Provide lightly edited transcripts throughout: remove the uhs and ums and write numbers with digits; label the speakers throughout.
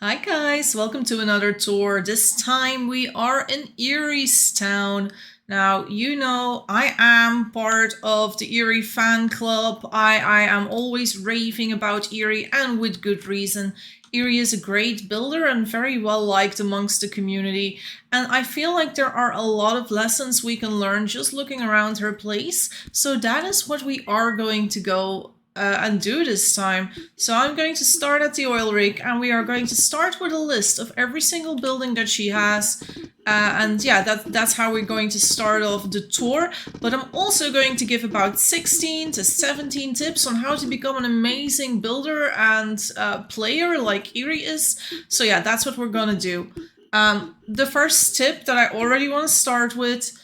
Speaker 1: Hi guys, welcome to another tour. This time we are in Erie's town. Now, you know, I am part of the Erie fan club. I am always raving about Erie, and with good reason. Erie is a great builder and very well liked amongst the community. And I feel like there are a lot of lessons we can learn just looking around her place. So that is what we are going to go and do this time. So I'm going to start at the oil rig, and we are going to start with a list of every single building that she has. And yeah, that's how we're going to start off the tour. But I'm also going to give about 16 to 17 tips on how to become an amazing builder and player like Erie is. So yeah, that's what we're gonna do. The first tip that I already want to start with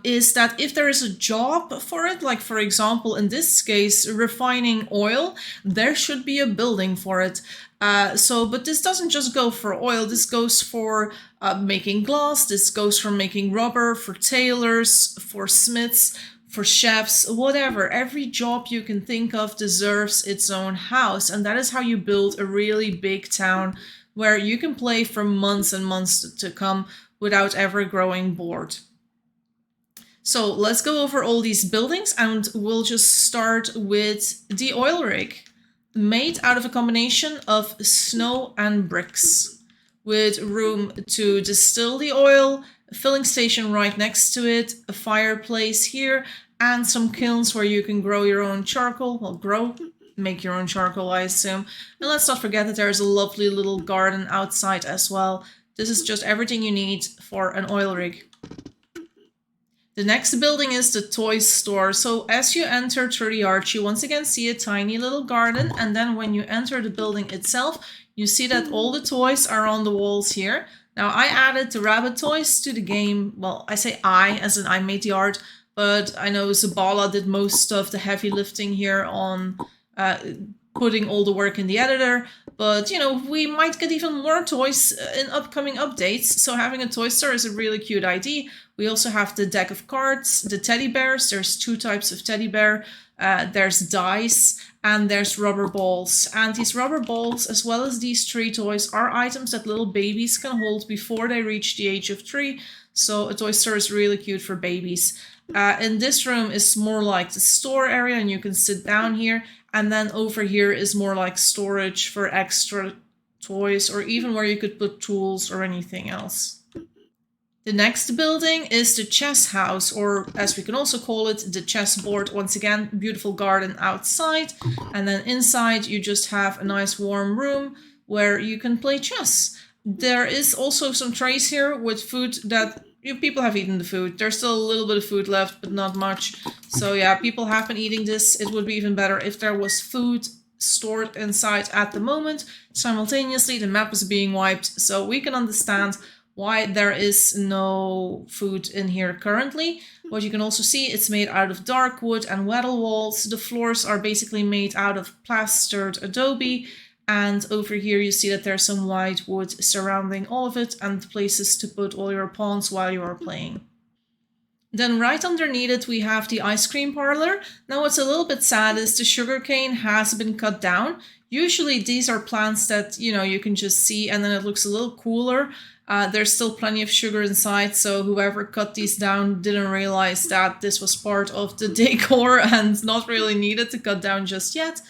Speaker 1: is that if there is a job for it, like for example, in this case, refining oil, there should be a building for it. But this doesn't just go for oil, this goes for making glass, this goes for making rubber, for tailors, for smiths, for chefs, whatever. Every job you can think of deserves its own house, and that is how you build a really big town where you can play for months and months to come without ever growing bored. So let's go over all these buildings, and we'll just start with the oil rig, made out of a combination of snow and bricks, with room to distill the oil, a filling station right next to it, a fireplace here, and some kilns where you can grow your own charcoal. Well, make your own charcoal, I assume. And let's not forget that there's a lovely little garden outside as well. This is just everything you need for an oil rig. The next building is the toy store. So as you enter through the arch, you once again see a tiny little garden. And then when you enter the building itself, you see that all the toys are on the walls here. Now I added the rabbit toys to the game. Well, I say I, as in I made the art, but I know Zabala did most of the heavy lifting here on putting all the work in the editor. But, you know, we might get even more toys in upcoming updates, so having a toy store is a really cute idea. We also have the deck of cards, the teddy bears. There's two types of teddy bear. There's dice, and there's rubber balls. And these rubber balls, as well as these 3 toys, are items that little babies can hold before they reach the age of 3. So a toy store is really cute for babies. In this room is more like the store area, and you can sit down here. And then over here is more like storage for extra toys, or even where you could put tools or anything else. The next building is the chess house, or as we can also call it, the chessboard. Once again, beautiful garden outside. And then inside you just have a nice warm room where you can play chess. There is also some trays here with food that people have eaten the food. There's still a little bit of food left, but not much. So yeah, people have been eating this. It would be even better if there was food stored inside at the moment. Simultaneously, the map is being wiped, so we can understand why there is no food in here currently. What you can also see, it's made out of dark wood and wattle walls. The floors are basically made out of plastered adobe. And over here you see that there's some white wood surrounding all of it, and places to put all your pawns while you are playing. Then right underneath it we have the ice cream parlor. Now what's a little bit sad is the sugarcane has been cut down. Usually these are plants that, you know, you can just see and then it looks a little cooler. There's still plenty of sugar inside, so whoever cut these down didn't realize that this was part of the decor and not really needed to cut down just yet.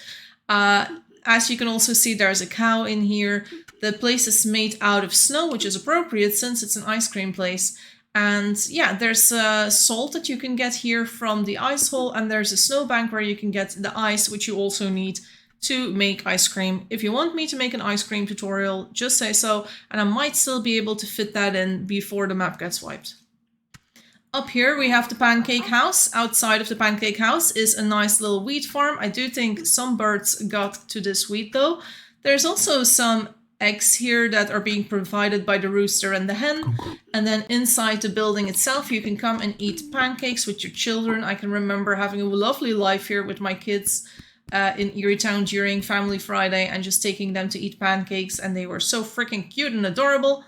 Speaker 1: As you can also see, there's a cow in here. The place is made out of snow, which is appropriate since it's an ice cream place. And yeah, there's salt that you can get here from the ice hole, and there's a snowbank where you can get the ice, which you also need to make ice cream. If you want me to make an ice cream tutorial, just say so, and I might still be able to fit that in before the map gets wiped. Up here we have the pancake house. Outside of the pancake house is a nice little wheat farm. I do think some birds got to this wheat though. There's also some eggs here that are being provided by the rooster and the hen. And then inside the building itself you can come and eat pancakes with your children. I can remember having a lovely life here with my kids in Erie Town during Family Friday and just taking them to eat pancakes, and they were so freaking cute and adorable.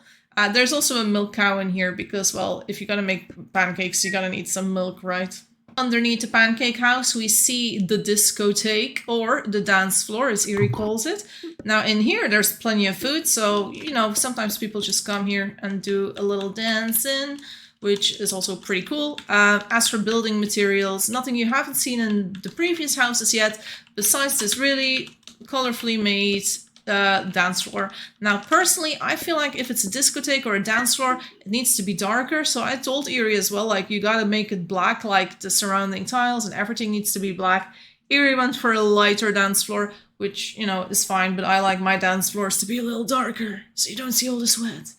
Speaker 1: There's also a milk cow in here because, well, if you're gonna make pancakes, you gotta need some milk, right? Underneath the pancake house, we see the discotheque, or the dance floor, as Erie calls it. Now in here, there's plenty of food, so, you know, sometimes people just come here and do a little dancing, which is also pretty cool. As for building materials, nothing you haven't seen in the previous houses yet, besides this really colorfully made dance floor. Now, personally, I feel like if it's a discotheque or a dance floor, it needs to be darker. So I told Erie as well, like, you gotta make it black, like the surrounding tiles, and everything needs to be black. Erie went for a lighter dance floor, which, you know, is fine, but I like my dance floors to be a little darker, so you don't see all the sweat.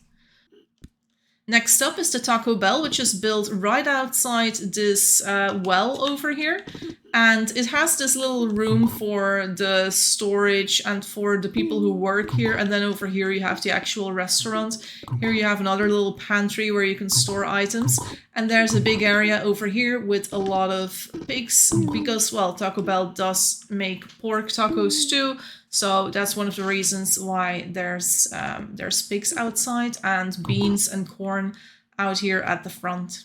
Speaker 1: Next up is the Taco Bell, which is built right outside this well over here. And it has this little room for the storage and for the people who work here. And then over here you have the actual restaurant. Here you have another little pantry where you can store items. And there's a big area over here with a lot of pigs because, well, Taco Bell does make pork tacos too. So that's one of the reasons why there's pigs outside and beans and corn out here at the front.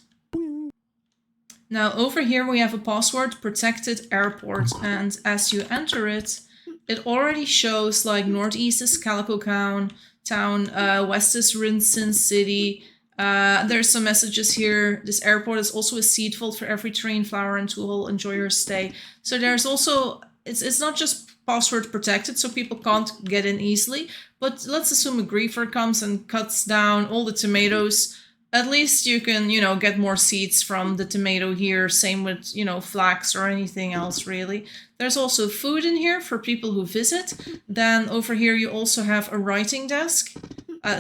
Speaker 1: Now over here we have a password protected airport, and as you enter it, it already shows like northeast is Calico Town, west is Rinson City. There's some messages here. This airport is also a seat vault for every train, flower and tool. Enjoy your stay. So there's also, it's not just password protected, so people can't get in easily. But let's assume a griefer comes and cuts down all the tomatoes. At least you can, you know, get more seeds from the tomato here. Same with, you know, flax or anything else, really. There's also food in here for people who visit. Then over here you also have a writing desk.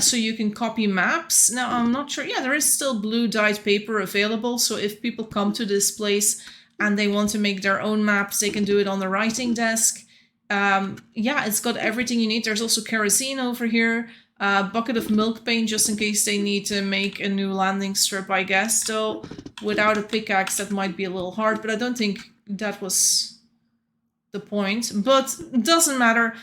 Speaker 1: So you can copy maps. Now, I'm not sure. Yeah, there is still blue dyed paper available. So if people come to this place and they want to make their own maps, they can do it on the writing desk. Yeah, it's got everything you need. There's also kerosene over here. A bucket of milk paint just in case they need to make a new landing strip, I guess. Though without a pickaxe, that might be a little hard. But I don't think that was the point. But it doesn't matter.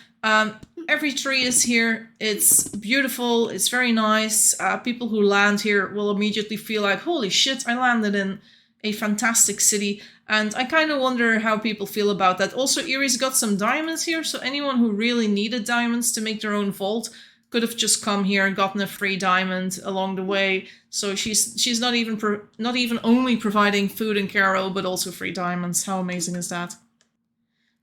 Speaker 1: Every tree is here. It's beautiful. It's very nice. People who land here will immediately feel like, holy shit, I landed in a fantastic city. And I kind of wonder how people feel about that. Also, Erie's got some diamonds here. So anyone who really needed diamonds to make their own vault could have just come here and gotten a free diamond along the way. So she's not even only providing food and Caro, but also free diamonds. How amazing is that?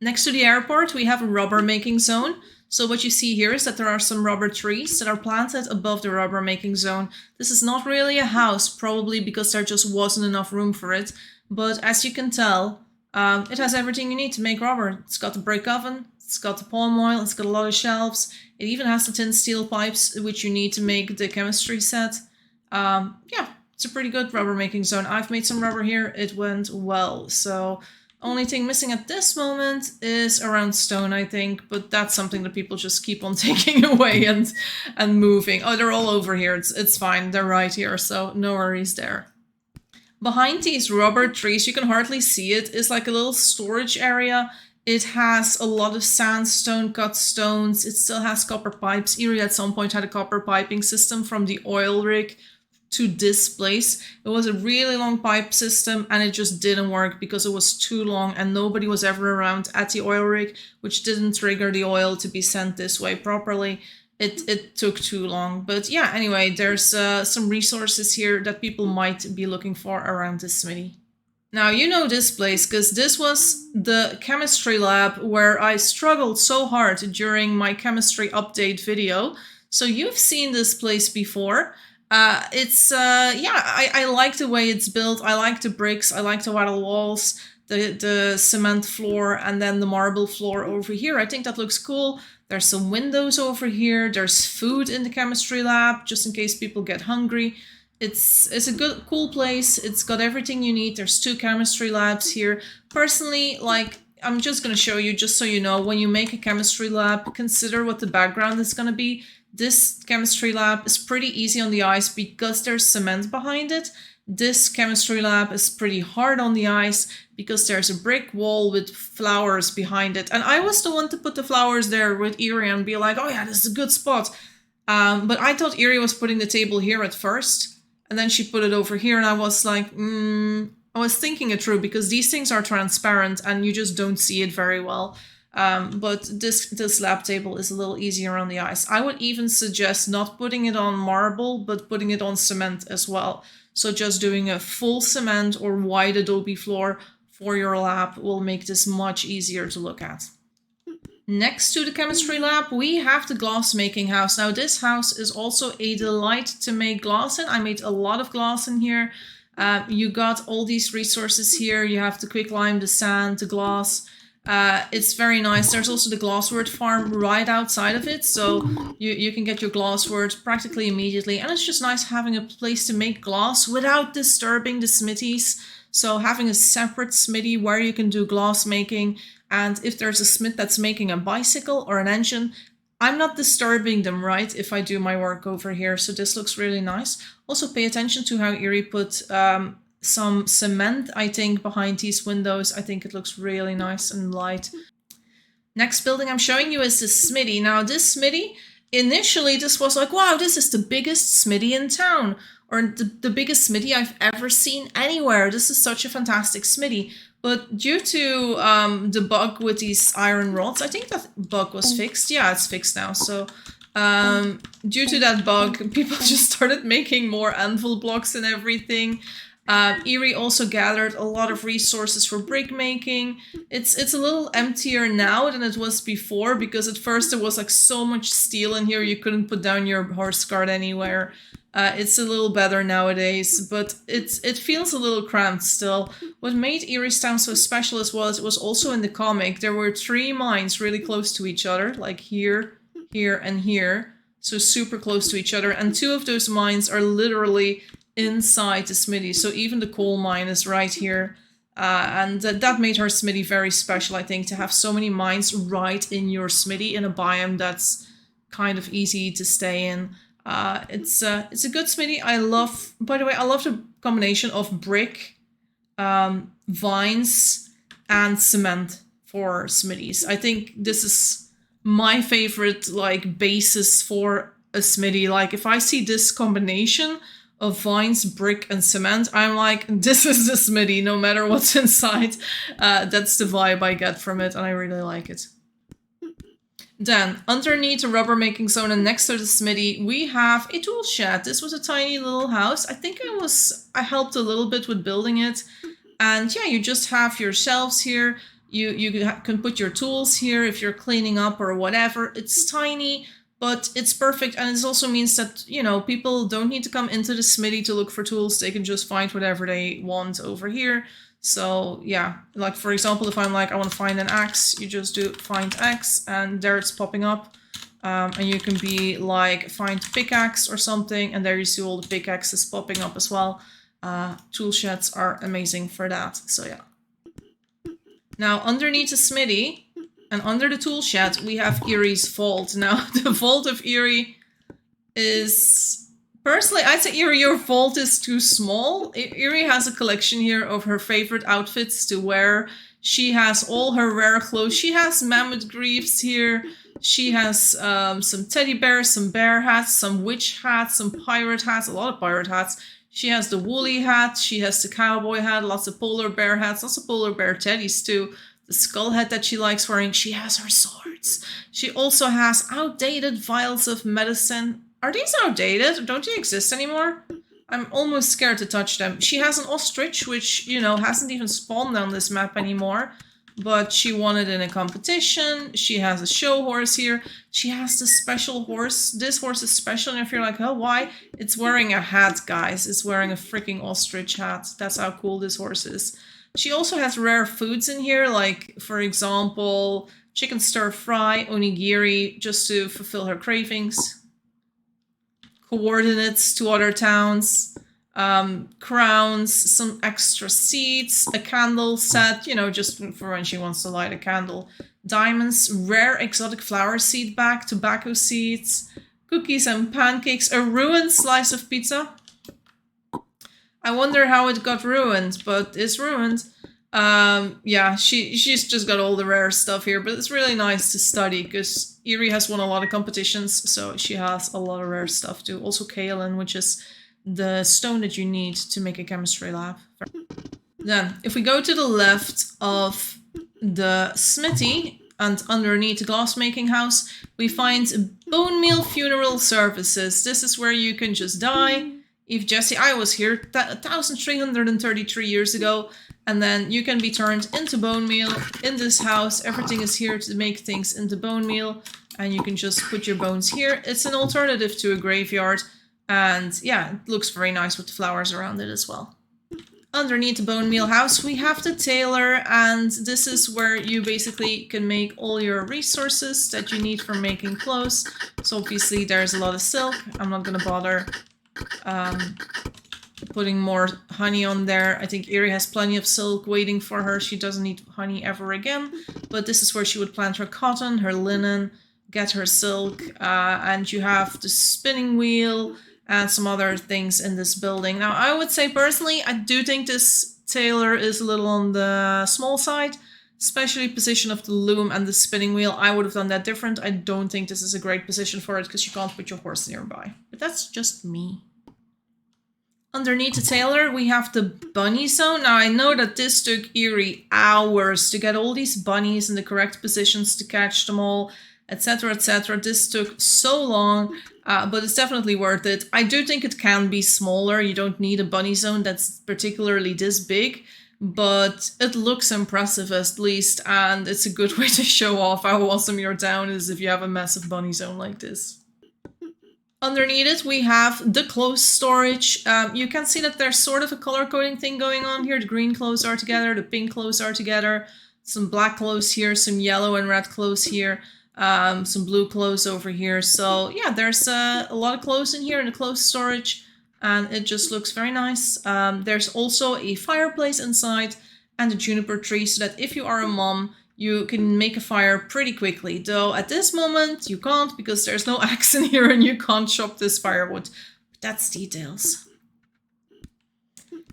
Speaker 1: Next to the airport, we have a rubber making zone. So what you see here is that there are some rubber trees that are planted above the rubber making zone. This is not really a house, probably because there just wasn't enough room for it. But as you can tell, it has everything you need to make rubber. It's got the brick oven, it's got the palm oil, it's got a lot of shelves. It even has the tin steel pipes, which you need to make the chemistry set. Yeah, it's a pretty good rubber making zone. I've made some rubber here, it went well. So only thing missing at this moment is around stone, I think, but that's something that people just keep on taking away and moving. Oh, they're all over here. It's fine. They're right here, so no worries there. Behind these rubber trees, you can hardly see it, is like a little storage area. It has a lot of sandstone, cut stones. It still has copper pipes. Erie at some point had a copper piping system from the oil rig to this place. It was a really long pipe system and it just didn't work because it was too long and nobody was ever around at the oil rig, which didn't trigger the oil to be sent this way properly. It took too long. But yeah, anyway, there's some resources here that people might be looking for around this smithy. Now, you know this place because this was the chemistry lab where I struggled so hard during my chemistry update video. So you've seen this place before. Yeah, I like the way it's built. I like the bricks. I like the wattle walls, the cement floor, and then the marble floor over here. I think that looks cool. There's some windows over here. There's food in the chemistry lab, just in case people get hungry. It's a cool place. It's got everything you need. There's 2 chemistry labs here. Personally, like, I'm just going to show you, just so you know, when you make a chemistry lab, consider what the background is going to be. This chemistry lab is pretty easy on the eyes because there's cement behind it. This chemistry lab is pretty hard on the eyes because there's a brick wall with flowers behind it. And I was the one to put the flowers there with Erie and be like, oh yeah, this is a good spot. But I thought Erie was putting the table here at first. And then she put it over here and I was like, I was thinking it through because these things are transparent and you just don't see it very well. But this lab table is a little easier on the eyes. I would even suggest not putting it on marble, but putting it on cement as well. So just doing a full cement or white adobe floor for your lab will make this much easier to look at. Next to the chemistry lab, we have the glass making house. Now this house is also a delight to make glass in. I made a lot of glass in here. You got all these resources here. You have the quicklime, the sand, the glass. It's very nice. There's also the glasswort farm right outside of it, so you can get your glasswort practically immediately. And it's just nice having a place to make glass without disturbing the smithies. So having a separate smithy where you can do glass making, and if there's a smith that's making a bicycle or an engine, I'm not disturbing them, right, if I do my work over here. So this looks really nice. Also pay attention to how Erie put some cement, I think, behind these windows. I think it looks really nice and light. Next building I'm showing you is the smithy. Now this smithy, initially this was like, wow, this is the biggest smithy in town, or the biggest smithy I've ever seen anywhere. This is such a fantastic smithy. But due to the bug with these iron rods, I think that bug was fixed. Yeah, it's fixed now. So due to that bug, people just started making more anvil blocks and everything. Erie also gathered a lot of resources for brick making. It's a little emptier now than it was before, because at first there was like so much steel in here you couldn't put down your horse cart anywhere. It's a little better nowadays, but it feels a little cramped still. What made Eriestown so special as well is it was also in the comic. There were 3 mines really close to each other, like here, here, and here. So super close to each other. And 2 of those mines are literally inside the smithy. So even the coal mine is right here. And that made her smithy very special, I think, to have so many mines right in your smithy in a biome that's kind of easy to stay in. It's a good smithy. I love, by the way, I love the combination of brick, vines, and cement for smithies. I think this is my favorite like basis for a smithy. Like if I see this combination of vines, brick, and cement, I'm like, this is the smithy, no matter what's inside. That's the vibe I get from it, and I really like it. Then, underneath the rubber making zone and next to the smithy, we have a tool shed. This was a tiny little house. I think I helped a little bit with building it. And yeah, you just have your shelves here. You can put your tools here if you're cleaning up or whatever. It's tiny, but it's perfect. And it also means that, you know, people don't need to come into the smithy to look for tools. They can just find whatever they want over here. So yeah, like for example, if I'm like, I want to find an axe, you just do find axe and there it's popping up. And you can be like, find pickaxe or something, and there you see all the pickaxes popping up as well. Tool sheds are amazing for that, so yeah. Now underneath the smithy and under the tool shed, we have Erie's vault. Now the vault of Erie is... Personally, I'd say Erie, your vault is too small. Erie has a collection here of her favorite outfits to wear. She has all her rare clothes. She has mammoth greaves here. She has some teddy bears, some bear hats, some witch hats, some pirate hats, a lot of pirate hats. She has the woolly hat. She has the cowboy hat, lots of polar bear hats, lots of polar bear teddies too. The skull hat that she likes wearing. She has her swords. She also has outdated vials of medicine. Are these outdated? Don't they exist anymore? I'm almost scared to touch them. She has an ostrich, which, you know, hasn't even spawned on this map anymore. But she won it in a competition. She has a show horse here. She has the special horse. This horse is special, and if you're like, oh, why? It's wearing a hat, guys. It's wearing a freaking ostrich hat. That's how cool this horse is. She also has rare foods in here, like, for example, chicken stir fry, onigiri, just to fulfill her cravings. Coordinates to other towns, crowns, some extra seeds, a candle set, you know, just for when she wants to light a candle, diamonds, rare exotic flower seed bag, tobacco seeds, cookies and pancakes, a ruined slice of pizza. I wonder how it got ruined, but it's ruined. Yeah, she's just got all the rare stuff here, but it's really nice to study because Erie has won a lot of competitions, so she has a lot of rare stuff too. Also kaolin, which is the stone that you need to make a chemistry lab. Then, if we go to the left of the smithy and underneath the glassmaking house, we find bone meal funeral services. This is where you can just die. If Jesse, I was here 1,333 years ago, and then you can be turned into bone meal in this house. Everything is here to make things into bone meal, and you can just put your bones here. It's an alternative to a graveyard, and yeah, it looks very nice with the flowers around it as well. Underneath the bone meal house, we have the tailor, and this is where you basically can make all your resources that you need for making clothes. So obviously there's a lot of silk. I'm not gonna bother putting more honey on there. I think Eerie has plenty of silk waiting for her. She doesn't need honey ever again, but this is where she would plant her cotton, her linen, get her silk, and you have the spinning wheel and some other things in this building. Now, I would say personally, I do think this tailor is a little on the small side, especially position of the loom and the spinning wheel. I would have done that different. I don't think this is a great position for it because you can't put your horse nearby. But that's just me. Underneath the tailor, we have the bunny zone. Now, I know that this took Eerie hours to get all these bunnies in the correct positions to catch them all, etc, etc. This took so long, but it's definitely worth it. I do think it can be smaller. You don't need a bunny zone that's particularly this big, but it looks impressive at least, and it's a good way to show off how awesome your town is if you have a massive bunny zone like this. Underneath it, we have the clothes storage. You can see that there's sort of a color coding thing going on here. The green clothes are together, the pink clothes are together, some black clothes here, some yellow and red clothes here. Some blue clothes over here. So yeah, there's a lot of clothes in here in the clothes storage, and it just looks very nice. There's also a fireplace inside and a juniper tree, so that if you are a mom, you can make a fire pretty quickly. Though at this moment you can't, because there's no axe in here and you can't chop this firewood. But that's details.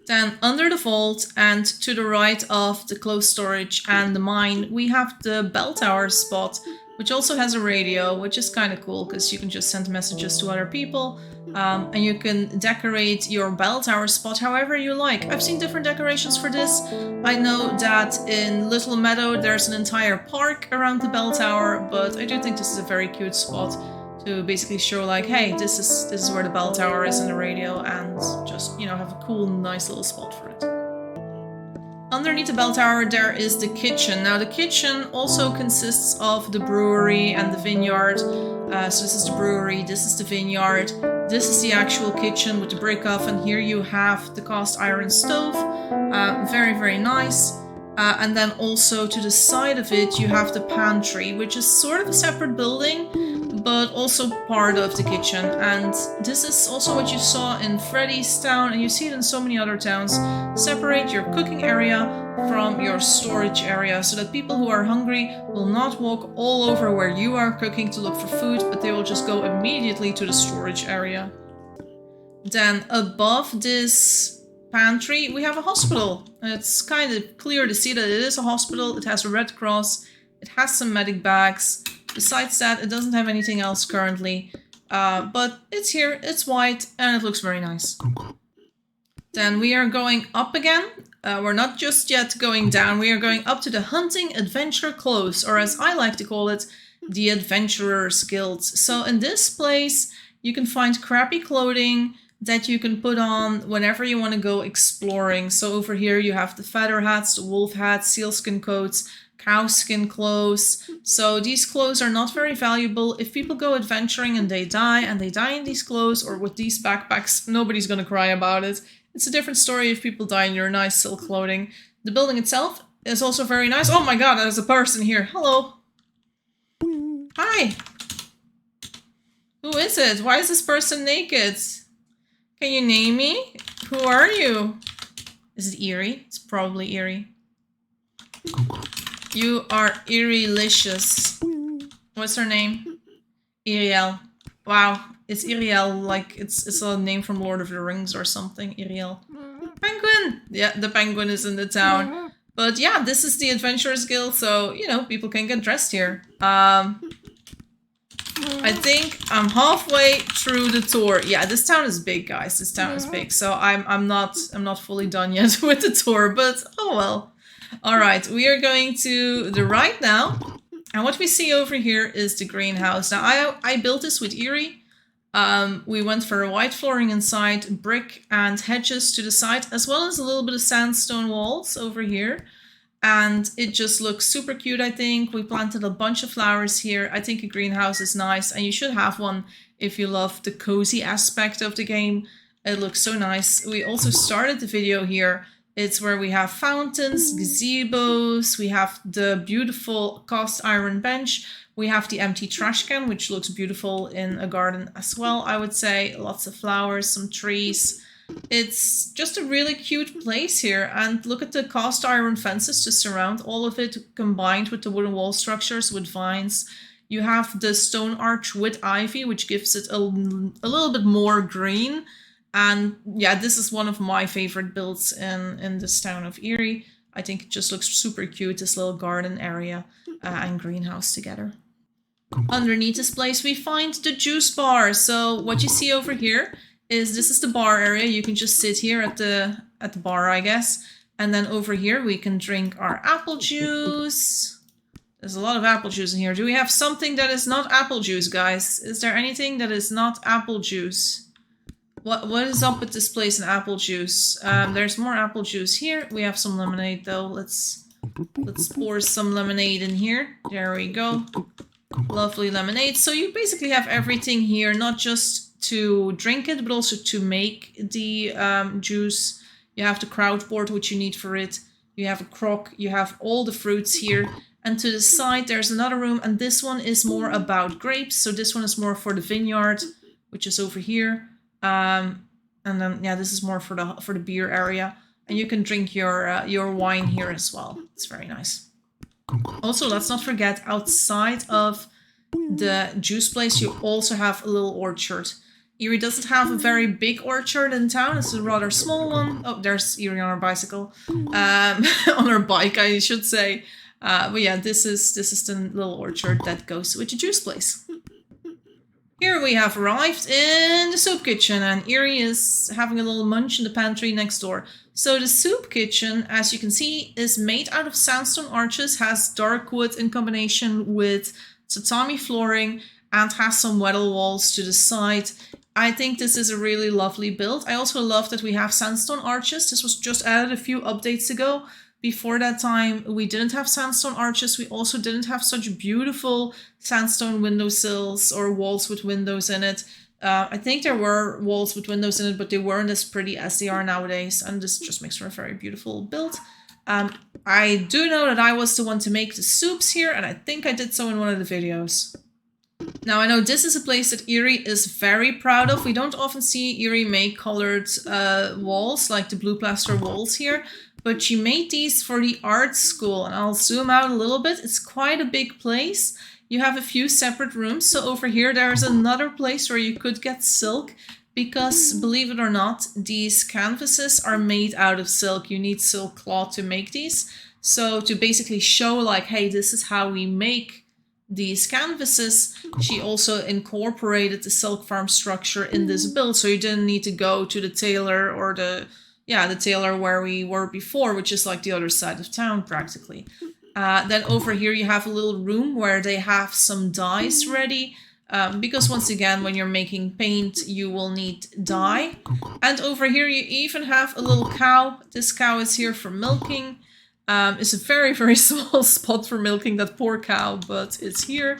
Speaker 1: Then under the vault and to the right of the clothes storage and the mine, we have the bell tower spot, which also has a radio, which is kind of cool because you can just send messages to other people, and you can decorate your bell tower spot however you like. I've seen different decorations for this. I know that in Little Meadow there's an entire park around the bell tower, but I do think this is a very cute spot to basically show like, hey, this is where the bell tower is in the radio, and just, you know, have a cool, nice little spot for it. Underneath the bell tower, there is the kitchen. Now, the kitchen also consists of the brewery and the vineyard. So this is the brewery, this is the vineyard, this is the actual kitchen with the brick oven. Here you have the cast iron stove. Very, very nice. And then also to the side of it, you have the pantry, which is sort of a separate building, but also part of the kitchen. And this is also what you saw in Freddy's town, and you see it in so many other towns. Separate your cooking area from your storage area, so that people who are hungry will not walk all over where you are cooking to look for food, but they will just go immediately to the storage area. Then above this pantry, we have a hospital. It's kind of clear to see that it is a hospital. It has a red cross, it has some medic bags. Besides that, it doesn't have anything else currently, but it's here, it's white, and it looks very nice. Then we are going up again. We're not just yet going down, we are going up to the Hunting Adventure Close, or as I like to call it, the Adventurers Guild. So in this place, you can find crappy clothing that you can put on whenever you want to go exploring. So over here you have the feather hats, the wolf hats, sealskin coats, cowskin clothes. So these clothes are not very valuable. If people go adventuring and they die in these clothes or with these backpacks, nobody's gonna cry about it. It's a different story if people die in your nice silk clothing. The building itself is also very nice. Oh my god, there's a person here. Hello. Hi. Who is it? Why is this person naked? Can you name me? Who are you? Is it Eerie? It's probably Eerie. You are Eerie-licious. What's her name? Iriel. Wow, it's Iriel, like it's a name from Lord of the Rings or something. Iriel. Penguin! Yeah, the penguin is in the town. But yeah, this is the Adventurers Guild, so, you know, people can get dressed here. I think I'm halfway through the tour. Yeah, this town is big, guys. This town is big. So I'm not fully done yet with the tour, but oh well. All right, we are going to the right now. And what we see over here is the greenhouse. Now I built this with Eerie. We went for a white flooring inside, brick and hedges to the side, as well as a little bit of sandstone walls over here. And it just looks super cute, I think. We planted a bunch of flowers here. I think a greenhouse is nice, and you should have one if you love the cozy aspect of the game. It looks so nice. We also started the video here. It's where we have fountains, gazebos, we have the beautiful cast iron bench, we have the empty trash can, which looks beautiful in a garden as well, I would say. Lots of flowers, some trees. It's just a really cute place here, and look at the cast iron fences to surround all of it, combined with the wooden wall structures with vines. You have the stone arch with ivy, which gives it a little bit more green. And yeah, this is one of my favorite builds in this town of Eerie. I think it just looks super cute, this little garden area and greenhouse together. Underneath this place, we find the juice bar. So what you see over here is this is the bar area. You can just sit here at the bar, I guess. And then over here, we can drink our apple juice. There's a lot of apple juice in here. Do we have something that is not apple juice, guys? Is there anything that is not apple juice? What is up with this place in apple juice? There's more apple juice here. We have some lemonade though. Let's pour some lemonade in here. There we go. Lovely lemonade. So you basically have everything here, not just to drink it, but also to make the juice. You have the crowd board, which you need for it. You have a crock. You have all the fruits here. And to the side, there's another room, and this one is more about grapes. So this one is more for the vineyard, which is over here. And then, yeah, this is more for the beer area, and you can drink your wine here as well. It's very nice. Also, let's not forget, outside of the juice place, you also have a little orchard. Eerie doesn't have a very big orchard in town. It's a rather small one. Oh, there's Eerie on her bicycle, on her bike, I should say. But yeah, this is the little orchard that goes with the juice place. Here we have arrived in the soup kitchen, and Eerie is having a little munch in the pantry next door. So the soup kitchen, as you can see, is made out of sandstone arches, has dark wood in combination with tatami flooring, and has some wattle walls to the side. I think this is a really lovely build. I also love that we have sandstone arches. This was just added a few updates ago. Before that time, we didn't have sandstone arches. We also didn't have such beautiful sandstone windowsills or walls with windows in it. I think there were walls with windows in it, but they weren't as pretty as they are nowadays. And this just makes for a very beautiful build. I do know that I was the one to make the soups here, and I think I did so in one of the videos. Now, I know this is a place that Eerie is very proud of. We don't often see Eerie make colored walls, like the blue plaster walls here. But she made these for the art school, and I'll zoom out a little bit. It's quite a big place. You have a few separate rooms. So over here, there's another place where you could get silk, because believe it or not, these canvases are made out of silk. You need silk cloth to make these. So to basically show like, hey, this is how we make these canvases, she also incorporated the silk farm structure in this build. So you didn't need to go to the tailor or the tailor where we were before, which is like the other side of town practically. Then over here you have a little room where they have some dyes ready, because once again, when you're making paint, you will need dye. And over here you even have a little cow. This cow is here for milking. It's a very, very small spot for milking that poor cow, but it's here.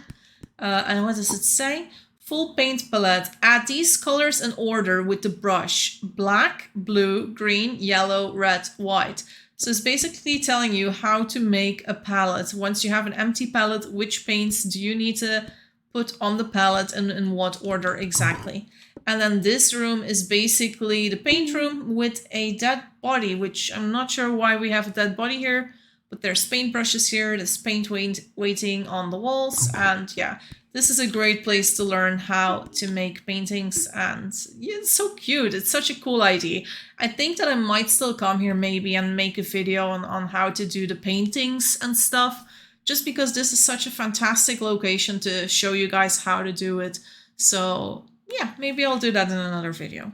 Speaker 1: And what does it say? Full paint palette. Add these colors in order with the brush. Black, blue, green, yellow, red, white. So it's basically telling you how to make a palette. Once you have an empty palette, which paints do you need to put on the palette and in what order exactly. And then this room is basically the paint room with a dead body, which I'm not sure why we have a dead body here, but there's paintbrushes here, there's paint waiting on the walls, and yeah, this is a great place to learn how to make paintings, and yeah, it's so cute. It's such a cool idea. I think that I might still come here maybe and make a video on how to do the paintings and stuff, just because this is such a fantastic location to show you guys how to do it. So yeah, maybe I'll do that in another video.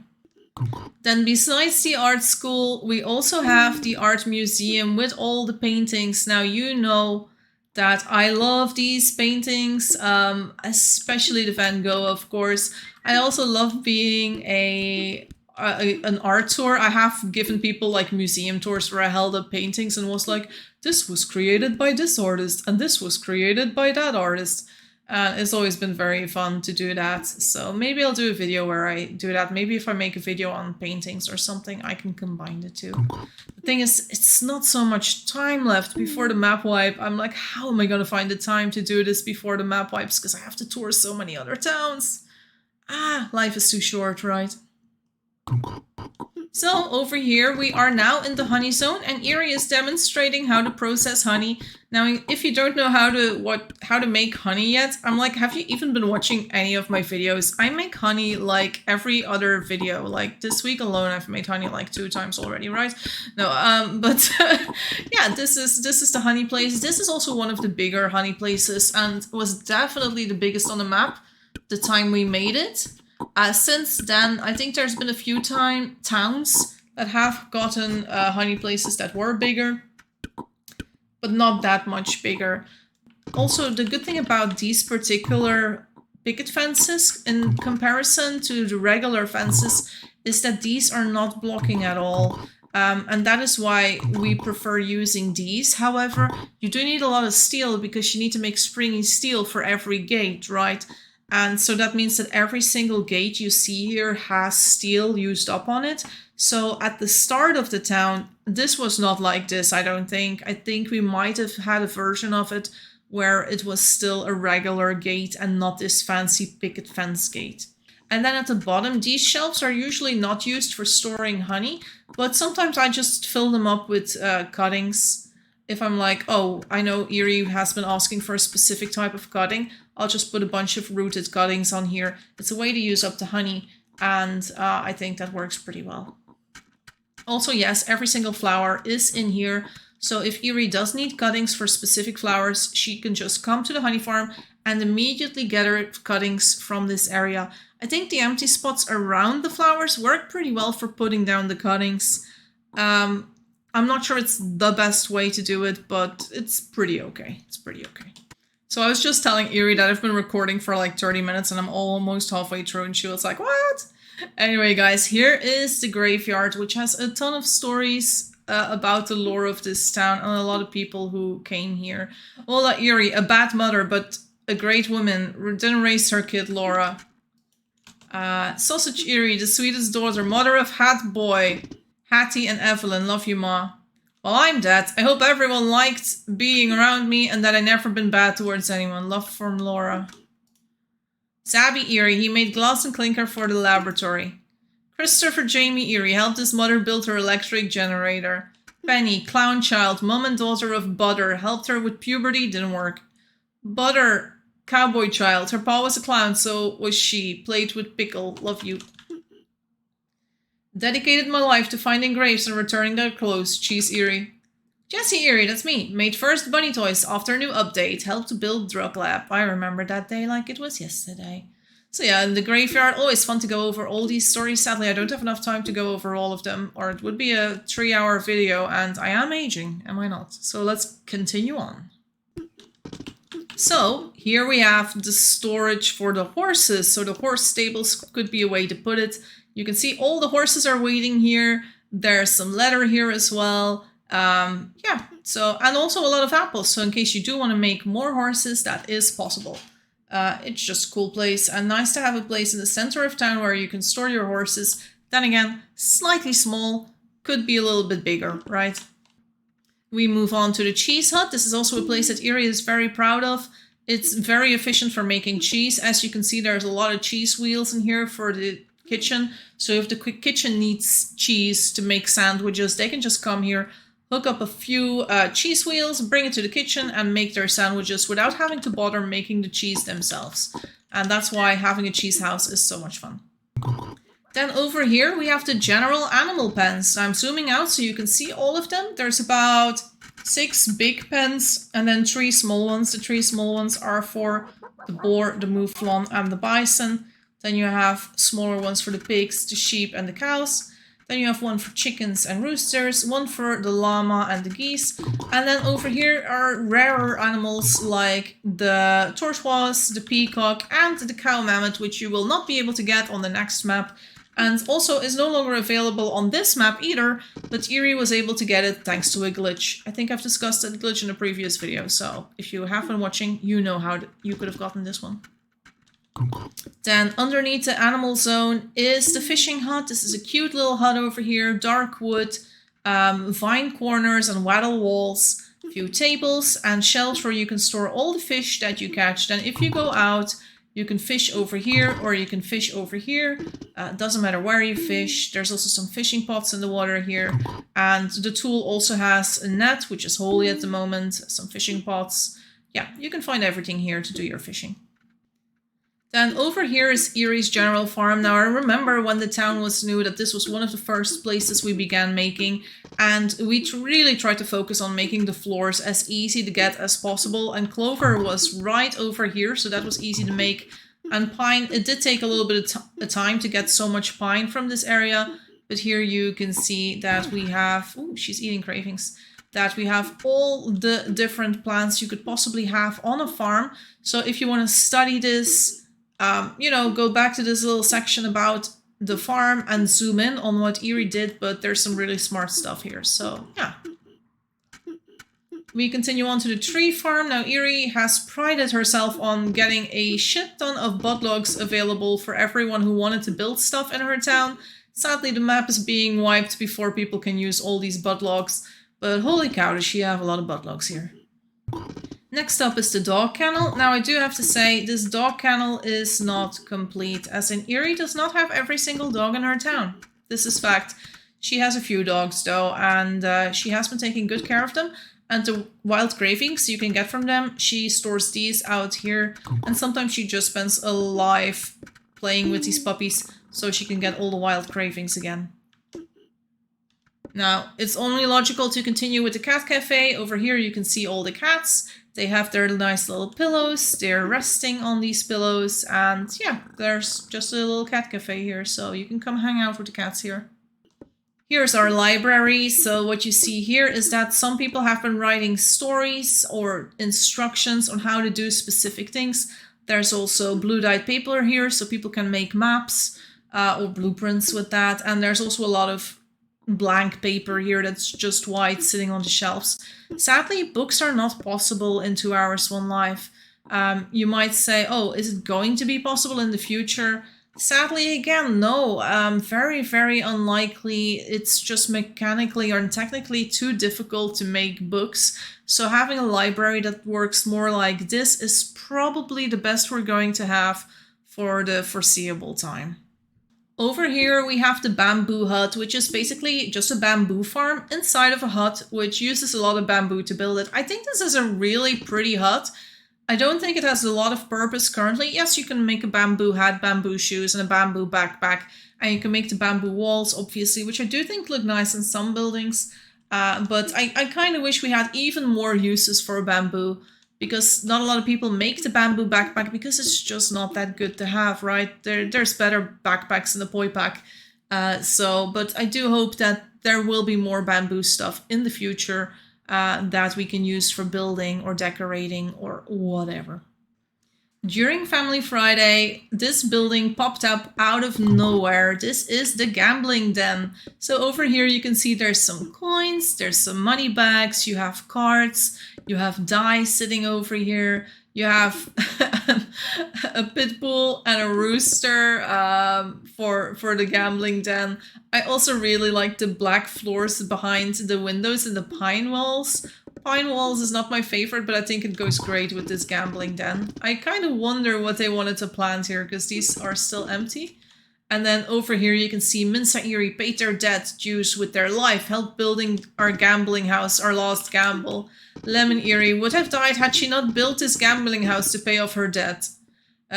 Speaker 1: Then besides the art school, we also have the art museum with all the paintings. Now, you know that I love these paintings, especially the Van Gogh, of course. I also love being an art tour. I have given people like museum tours where I held up paintings and was like, this was created by this artist and this was created by that artist. And it's always been very fun to do that. So maybe I'll do a video where I do that. Maybe if I make a video on paintings or something, I can combine the two. The thing is, it's not so much time left before the map wipe. I'm like, how am I going to find the time to do this before the map wipes? Because I have to tour so many other towns. Life is too short, right? So over here we are now in the honey zone, and Eerie is demonstrating how to process honey. Now, if you don't know how to make honey yet, I'm like, have you even been watching any of my videos? I make honey like every other video. Like this week alone, I've made honey like 2 times already, right? No, but yeah, this is the honey place. This is also one of the bigger honey places, and was definitely the biggest on the map the time we made it. Since then, I think there's been a few towns that have gotten honey places that were bigger, but not that much bigger. Also, the good thing about these particular picket fences in comparison to the regular fences is that these are not blocking at all. And that is why we prefer using these. However, you do need a lot of steel because you need to make springy steel for every gate, right? And so that means that every single gate you see here has steel used up on it. So at the start of the town, this was not like this, I don't think. I think we might have had a version of it where it was still a regular gate and not this fancy picket fence gate. And then at the bottom, these shelves are usually not used for storing honey, but sometimes I just fill them up with cuttings. If I'm like, oh, I know Eerie has been asking for a specific type of cutting, I'll just put a bunch of rooted cuttings on here. It's a way to use up the honey, and I think that works pretty well. Also, yes, every single flower is in here. So if Eerie does need cuttings for specific flowers, she can just come to the honey farm and immediately get her cuttings from this area. I think the empty spots around the flowers work pretty well for putting down the cuttings. I'm not sure it's the best way to do it, but it's pretty okay. It's pretty okay. So I was just telling Eerie that I've been recording for like 30 minutes and I'm almost halfway through, and she was like, what? Anyway, guys, here is the graveyard, which has a ton of stories about the lore of this town and a lot of people who came here. Ola Eerie, a bad mother, but a great woman, didn't raise her kid, Laura. Sausage Eerie, the sweetest daughter, mother of Hat Boy. Hattie and Evelyn, love you, Ma. Well, I'm dead. I hope everyone liked being around me and that I never been bad towards anyone. Love from Laura. Zabby Eerie, he made glass and clinker for the laboratory. Christopher Jamie Eerie helped his mother build her electric generator. Penny, clown child, mom and daughter of Butter, helped her with puberty, didn't work. Butter, cowboy child, her pa was a clown, so was she. Played with Pickle, love you. Dedicated my life to finding graves and returning their clothes. Cheese Eerie. Jessie Eerie, that's me. Made first bunny toys after a new update. Helped to build drug lab. I remember that day like it was yesterday. So yeah, in the graveyard, always fun to go over all these stories. Sadly, I don't have enough time to go over all of them, or it would be a 3-hour video, and I am aging, am I not? So let's continue on. So here we have the storage for the horses. So the horse stables could be a way to put it. You can see all the horses are waiting here. There's some leather here as well. Yeah, so, and also a lot of apples. So in case you do want to make more horses, that is possible. It's just a cool place and nice to have a place in the center of town where you can store your horses. Then again, slightly small, could be a little bit bigger, right? We move on to the cheese hut. This is also a place that Eerie is very proud of. It's very efficient for making cheese. As you can see, there's a lot of cheese wheels in here for the kitchen. So if the kitchen needs cheese to make sandwiches, they can just come here, hook up a few cheese wheels, bring it to the kitchen and make their sandwiches without having to bother making the cheese themselves. And that's why having a cheese house is so much fun. Then over here we have the general animal pens. I'm zooming out so you can see all of them. There's about 6 big pens, and then 3 small ones. The 3 small ones are for the boar, the mouflon, and the bison. Then you have smaller ones for the pigs, the sheep, and the cows. Then you have one for chickens and roosters, one for the llama and the geese. And then over here are rarer animals like the tortoise, the peacock, and the cow mammoth, which you will not be able to get on the next map. And also is no longer available on this map either, but Erie was able to get it thanks to a glitch. I think I've discussed that glitch in a previous video, so if you have been watching, you know how you could have gotten this one. Then underneath the animal zone is the fishing hut. This is a cute little hut over here, dark wood, vine corners and wattle walls, a few tables and shelves where you can store all the fish that you catch. Then if you go out, you can fish over here or you can fish over here. Doesn't matter where you fish. There's also some fishing pots in the water here. And the tool also has a net, which is holy at the moment, some fishing pots. Yeah, you can find everything here to do your fishing. Then over here is Erie's General Farm. Now I remember when the town was new that this was one of the first places we began making, and we really tried to focus on making the floors as easy to get as possible, and clover was right over here, so that was easy to make. And pine, it did take a little bit of time to get so much pine from this area, but here you can see that we have, oh, she's eating cravings, that we have all the different plants you could possibly have on a farm. So if you want to study this, you know, go back to this little section about the farm and zoom in on what Erie did, but there's some really smart stuff here, so yeah. We continue on to the tree farm. Now Erie has prided herself on getting a shit ton of budlogs available for everyone who wanted to build stuff in her town. Sadly, the map is being wiped before people can use all these budlogs, but holy cow, does she have a lot of budlogs here. Next up is the dog kennel. Now I do have to say this dog kennel is not complete, as in Erie does not have every single dog in her town. This is fact. She has a few dogs though, and she has been taking good care of them. And the wild cravings you can get from them, she stores these out here, and sometimes she just spends a life playing with these puppies so she can get all the wild cravings again. Now, it's only logical to continue with the cat cafe. Over here you can see all the cats. They have their nice little pillows, they're resting on these pillows, and yeah, there's just a little cat cafe here, so you can come hang out with the cats here. Here's our library. So what you see here is that some people have been writing stories or instructions on how to do specific things. There's also blue dyed paper here, so people can make maps or blueprints with that, and there's also a lot of blank paper here that's just white sitting on the shelves. Sadly, books are not possible in 2 Hours One Life. You might say, oh, is it going to be possible in the future? Sadly, again, no. Very, very unlikely. It's just mechanically or technically too difficult to make books. So having a library that works more like this is probably the best we're going to have for the foreseeable time. Over here we have the bamboo hut, which is basically just a bamboo farm inside of a hut, which uses a lot of bamboo to build it. I think this is a really pretty hut. I don't think it has a lot of purpose currently. Yes, you can make a bamboo hat, bamboo shoes, and a bamboo backpack. And you can make the bamboo walls, obviously, which I do think look nice in some buildings. But I kind of wish we had even more uses for bamboo, because not a lot of people make the bamboo backpack because it's just not that good to have, right? There's better backpacks in the poi pack. But I do hope that there will be more bamboo stuff in the future that we can use for building or decorating or whatever. During Family Friday, this building popped up out of nowhere. This is the gambling den. So over here you can see there's some coins, there's some money bags, you have cards, you have dice sitting over here, you have a pit bull and a rooster for the gambling den. I also really like the black floors behind the windows and the pine walls. Pine walls is not my favorite, but I think it goes great with this gambling den. I kind of wonder what they wanted to plant here, because these are still empty. And then over here you can see Minsa Erie paid their debt dues with their life, helped building our gambling house, our last gamble. Lemon Erie would have died had she not built this gambling house to pay off her debt.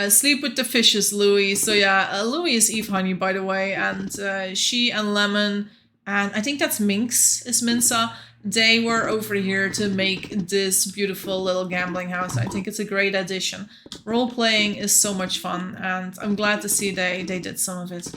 Speaker 1: Sleep with the fishes, Louie. So yeah, Louie is Eve Honey, by the way, and she and Lemon, and I think that's Minx is Minsa, they were over here to make this beautiful little gambling house. I think it's a great addition. Role-playing is so much fun, and I'm glad to see they did some of it.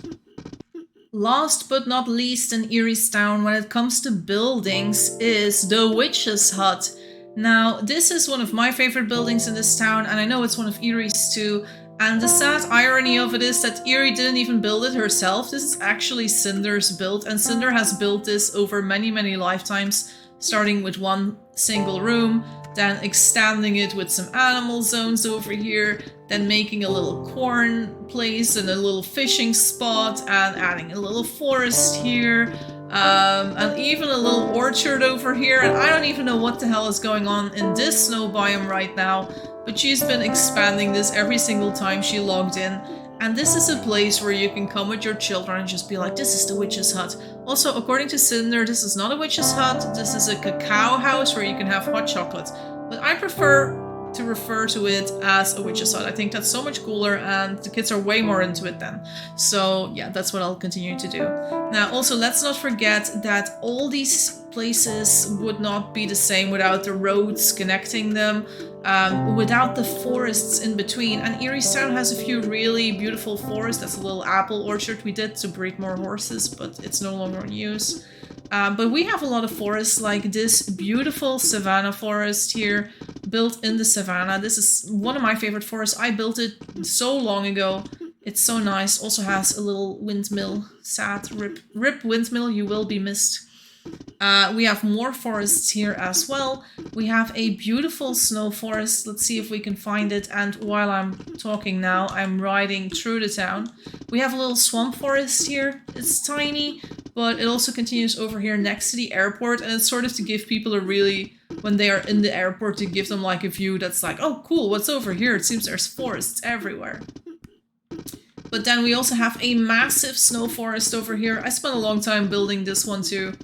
Speaker 1: Last but not least in Eriestown when it comes to buildings is the Witch's Hut. Now, this is one of my favorite buildings in this town, and I know it's one of Erie's too. And the sad irony of it is that Erie didn't even build it herself. This is actually Cinder's build, and Cinder has built this over many, many lifetimes, starting with one single room, then extending it with some animal zones over here, then making a little corn place and a little fishing spot, and adding a little forest here, and even a little orchard over here. And I don't even know what the hell is going on in this snow biome right now, but she's been expanding this every single time she logged in. And this is a place where you can come with your children and just be like, this is the witch's hut. Also, according to Cinder, this is not a witch's hut, this is a cacao house where you can have hot chocolate. But I prefer to refer to it as a witch's hut. I think that's so much cooler, and the kids are way more into it then. So yeah, that's what I'll continue to do. Now also, let's not forget that all these places would not be the same without the roads connecting them, without the forests in between. And Eriestown has a few really beautiful forests. That's a little apple orchard we did to breed more horses, but it's no longer in use. But we have a lot of forests, like this beautiful savanna forest here, built in the savannah. This is one of my favorite forests. I built it so long ago. It's so nice. Also has a little windmill. Sad. Rip windmill, you will be missed. We have more forests here as well. We have a beautiful snow forest. Let's see if we can find it. And while I'm talking now, I'm riding through the town. We have a little swamp forest here. It's tiny, but it also continues over here next to the airport. And it's sort of to give people a really, when they are in the airport, to give them like a view that's like, oh cool, what's over here? It seems there's forests everywhere. But then we also have a massive snow forest over here. I spent a long time building this one too.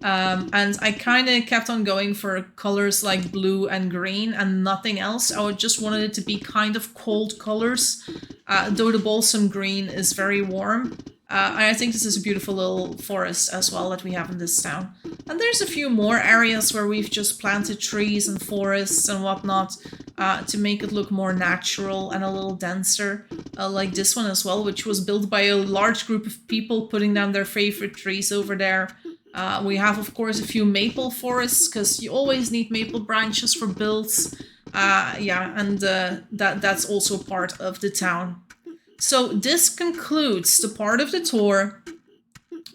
Speaker 1: And I kind of kept on going for colors like blue and green and nothing else. I just wanted it to be kind of cold colors, though the balsam green is very warm. And I think this is a beautiful little forest as well that we have in this town. And there's a few more areas where we've just planted trees and forests and whatnot to make it look more natural and a little denser, like this one as well, which was built by a large group of people putting down their favorite trees over there. We have, of course, a few maple forests, because you always need maple branches for builds. Yeah, and that's also part of the town. So this concludes the part of the tour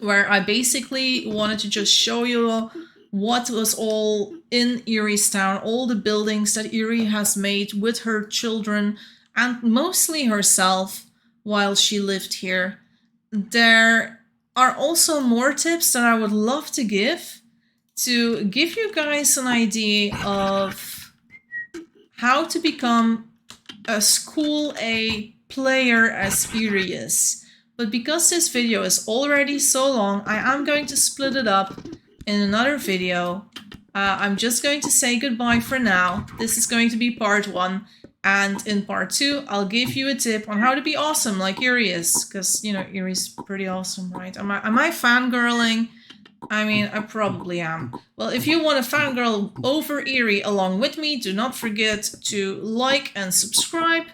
Speaker 1: where I basically wanted to just show you what was all in Eriestown, all the buildings that Erie has made with her children and mostly herself while she lived here. There are also more tips that I would love to give you guys an idea of how to become as cool a player as Erie is. But because this video is already so long, I am going to split it up in another video. I'm just going to say goodbye for now. This is going to be part 1. And in part 2, I'll give you a tip on how to be awesome like Erie is. Because, you know, Erie's pretty awesome, right? Am I fangirling? I mean, I probably am. Well, if you want to fangirl over Erie along with me, do not forget to like and subscribe.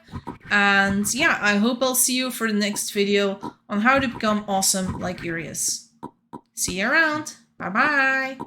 Speaker 1: And yeah, I hope I'll see you for the next video on how to become awesome like Erie is. See you around. Bye-bye.